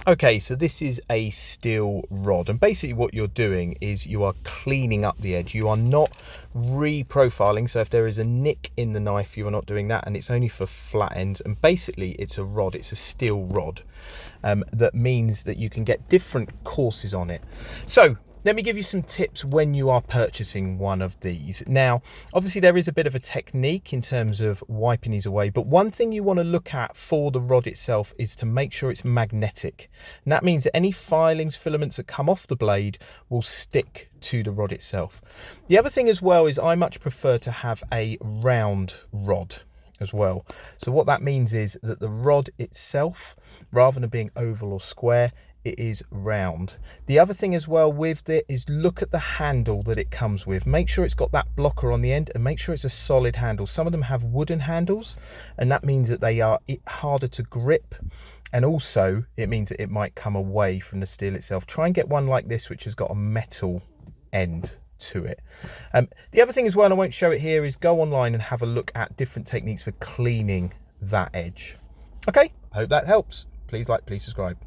Okay, so this is a steel rod, and basically what you're doing is you are cleaning up the edge. You are not reprofiling, so if there is a nick in the knife, you are not doing that, and it's only for flat ends. And basically it's a rod, it's a steel rod, that means that you can get different courses on it. So let me give you some tips when you are purchasing one of these. Now, obviously there is a bit of a technique in terms of wiping these away, but one thing you want to look at for the rod itself is to make sure it's magnetic. And that means that any filings, filaments that come off the blade will stick to the rod itself. The other thing as well is I much prefer to have a round rod as well. So what that means is that the rod itself, rather than being oval or square, it is round. The other thing as well with it is look at the handle that it comes with. Make sure it's got that blocker on the end, and make sure it's a solid handle. Some of them have wooden handles, and that means that they are harder to grip, and also it means that it might come away from the steel itself. Try and get one like this which has got a metal end to it. The other thing as well, and I won't show it here, is go online and have a look at different techniques for cleaning that edge. Okay, I hope that helps. Please like, please subscribe.